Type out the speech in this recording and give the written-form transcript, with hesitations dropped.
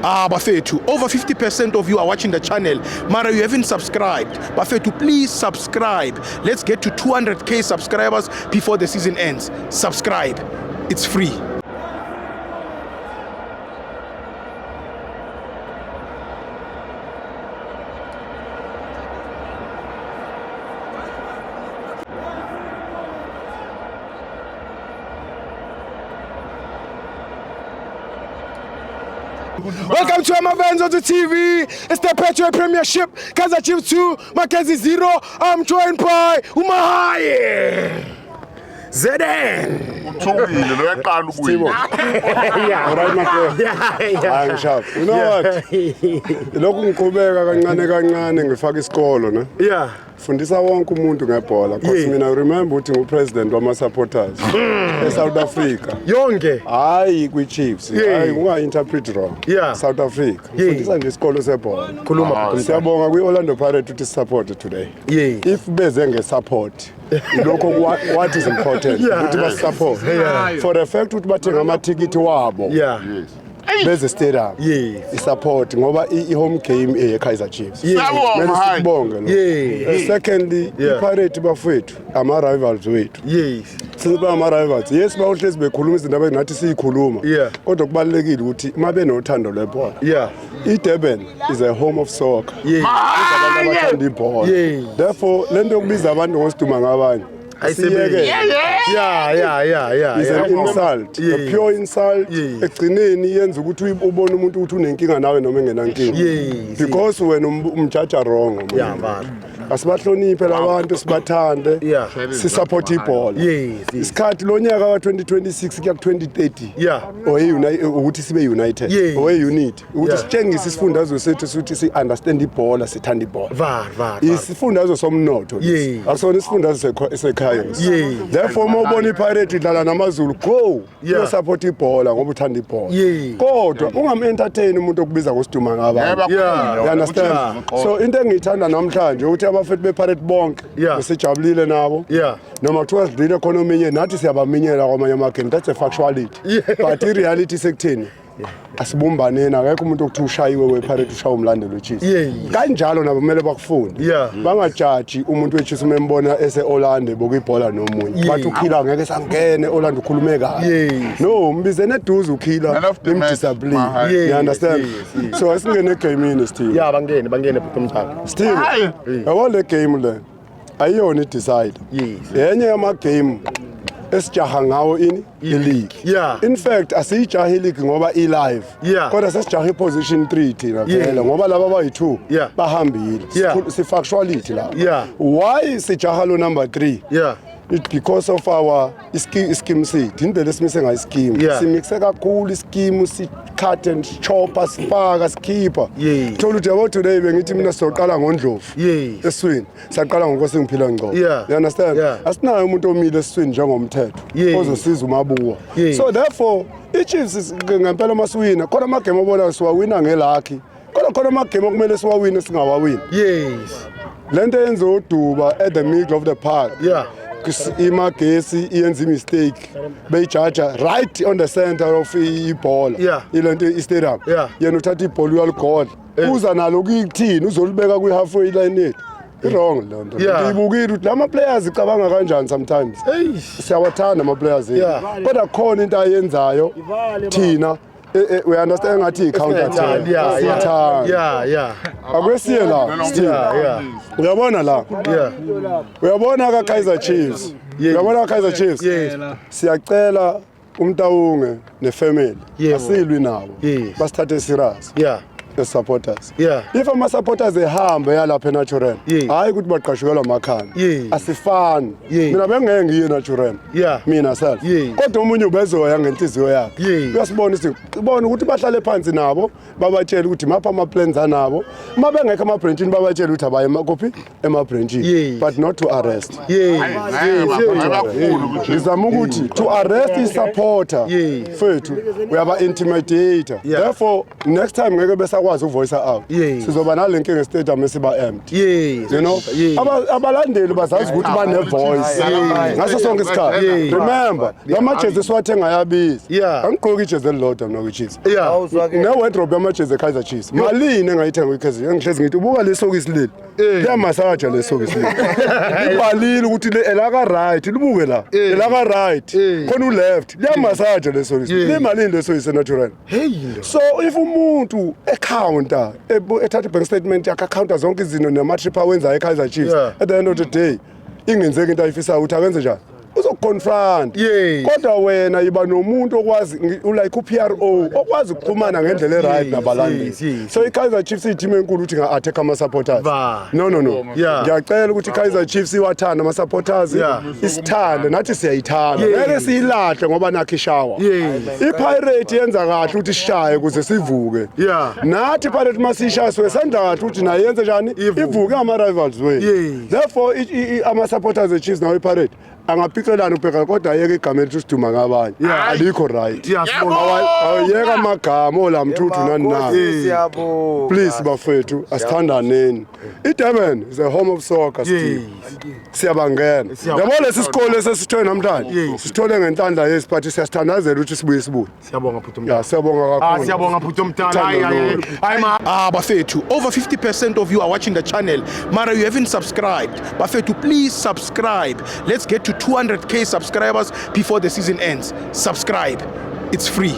Bafethu, over 50% of you are watching the channel. Mara, you haven't subscribed. Bafethu, please subscribe. Let's get to 200k subscribers before the season ends. Subscribe. It's free. Welcome to Amavens on the TV. It's the Petro Premiership. Kaizer Chiefs 2, Mackenzie 0. I'm joined by Umahaye. Zeden. Yeah, alright, my friend. I'm sharp. You know what? Lokhu ngiqhubeka kancane ngifaka isikolo, ne? Yeah. Fundisa wonke umuntu ngebhola. Because mina remember ukuthi ngu-president wama supporters eSouth Africa. Yonke. Hayi kwi-Chiefs. Hayi unga-interpret wrong. Yeah. South Africa. Fundisa nje isikolo sebhola. Khuluma. Siyabonga kwi-Orlando Pirates ukuthi support today. Yeah. If beze nge-support, lokho what is important ukuthi basupport. For the fact ukuthi bathenga amathikithi wabo. Yeah. Beze stadium. Yes. I-support ngoba i-home game eyeKaizer Chiefs. Yeah. Sibonge lo. Yeah. Secondly, i-Pirates bafethu ama-rivals wethu. Yes. Siba ama-rivals. Yes, bawuhlezi bekhuluma izindaba engathi siyikhuluma. Yeah. Kodwa kubalulekile ukuthi uma benothando lwebhola. Yeah. I-Durban is a home of soccer. Yeah. Abantu abathanda ibhola. Yeah. Therefore, lento yokubiza abantu ngosiduma ngabanye. Yeah. It's an insult, a pure insult. Ekugcineni yenza ukuthi ubone umuntu ukuthi unenkinga nawe noma engenankinga. Because wena umjaja wrong. Asibahloniphe labantu sibathande. Sisupport ibhola. Isikhathi lo nyaka wa-2026 kuya ku-2030. Ukuthi sibe united. Unity. Ukuthi sitshengise isifundazwe sethu ukuthi si-understand ibhola, sithanda ibhola. Isifundazwe somnotho. Akusona isifundazwe sekhaya. Therefore, uma ubona iPirates idlala namaZulu, go. Support ibhola ngoba uthanda ibhola. Kodwa ungam-entertain umuntu okubiza ngosiduma ngabantu. You understand? So into engiyithanda namhlanje ukuthi abafethu bePirates bonke besijabulile nabo. Noma kuthiwa sidlile khona ominye nathi siyabaminyela kwamanye amagame. That's a factuality. But i-reality sekutheni. Asibumbaneni akekho umuntu okuthi ushayiwe wePirates ushaya umlandelo weChiefs. Kanjalo nabo kumele bakufunde. Bangajaji umuntu weChiefs umembona ese-Orlando bokuyibhola nomunye. Bathi ukhila ngeke sangene Orlando ukhulume kahle. No, mbizene eduze ukhila imdiscipline. You understand? So asingene egamini Steve. Yeah, bangene phupha umthaka. Steve. Yabo le game le. Ayiyona i-decide. Yenye yama-game esijaha ngawo i-league. In fact asiyijaha i-league ngoba i-live. Kodwa sesijaha i-position 3 thina phela ngoba laba abayi-2 bahambile. Si-factuality la. Why sijaha lo number 3? It's because of our scheme set. Indlela esimise ngayo scheme. Simixe kakhulu scheme, si-cut and chopper, sifaka, sikhipha. Thola ukuthi yabo today bengithi mina sizoqala ngoNdlovu. Eswini. Saqala ngoNkosi ngiphila ngqo. You understand? Asinayo umuntu omile eswini njengomthetho. Ozosiza umabuwa. So therefore, iChiefs ngempela masiwina. Khona amagame obona siwawina ngelakhi. Khona amagame okumele siwawine singawawini. Lento yenza uduba at the middle of the park. Imagesi iyenza mistake beyijaja right on the center of ibhola ilento istadium yena uthatha ibhola uyaligola uza nalo kuyithini uzolibeka kwi halfway line wrong lonto ngibukile ukuthi lama players icabanga kanjani sometimes siyawathanda ama players kodwa khona into ayenzayo thina we understand ngathi counter attack akwesiye la uyabona la uyabona ka Kaizer Chiefs uyabona ka Kaizer Chiefs siyacela umtawunge nefamily asilwi nabo basithathe serious the supporters. If ama-supporters ehamba yalapha eNatural, hayi ukuthi baqashukelwa amakhanda. Asifani. Mina bengeke ngiye eNatural. Mina self. Kodwa umunye ubezoya ngenhliziyo yakhe. Uyasibona sibona ukuthi bahlale phansi nabo, babatshela ukuthi mapha ama-plans anabo. Uma bengekho ama-branchini babatshela ukuthi abaye kuphi ema-branchini, but not to arrest. Ngizama ukuthi to arrest is supporter. Fethu uyaba intimidator. Therefore next time ngeke besa bakwazi uvoice out sizoba nalenkinga stadium esiba empty you know abalandeli bazazi ukuthi bane voice ngaso sonke isikhathi remember lamajezi siwathenga yabiza angigqoki ijezi elilodwa mina kwiChiefs ne wardrobe yamajezi eKaizer Chiefs malini engayithenga kwiKaizer engihlezi ngithi ubuka lesokisi leli liyamasaja lesokisi leli ibhalile ukuthi elaka right libuke la elaka right khona uleft liyamasaja lesokisi limalini lesokisi natural so if umuntu ecounter ethatha bank statement yakhe counter zonke izinto namatrip awenza eKaizer Chiefs at the end of the day ingenzeki into ayifisa ukuthi akenze njani uzoconfront kodwa wena yiba nomuntu okwazi like uPRO okwazi ukuxhumana ngendlela eright nabalandeli so iKaizer Chiefs iteam enkulu uthi nga-attack ama-supporters no ngiyacela ukuthi iKaizer Chiefs iwathanda ama-supporters isithande nathi siyayithanda ngeke siyilahle ngoba nakho ishawa iPirate yenza kahle ukuthi ishaye ukuze sivuke nathi iPirate masishaye senza kahle ukuthi nayo yenze njani ivuke ama-rivals wethu therefore ama-supporters e-Chiefs nawo iPirate angaphicelana ubheka kodwa ayeke igama elithi siduma ngabanye alikho right awuyeka amagama olamthuthu nani na please bafethu asithandaneni iDurban is a home of soccer still siyabangena yabo lesi sikole sesithole namhlanje sithole ngenhlanhla yesiphathi siyasithandazela ukuthi sibuye siyabonga phuthu mntana siyabonga kakhulu siyabonga phuthu mntana hayi bafethu over 50% of you are watching the channel mara you haven't subscribed bafethu please subscribe let's get to 200k subscribers before the season ends. Subscribe. It's free.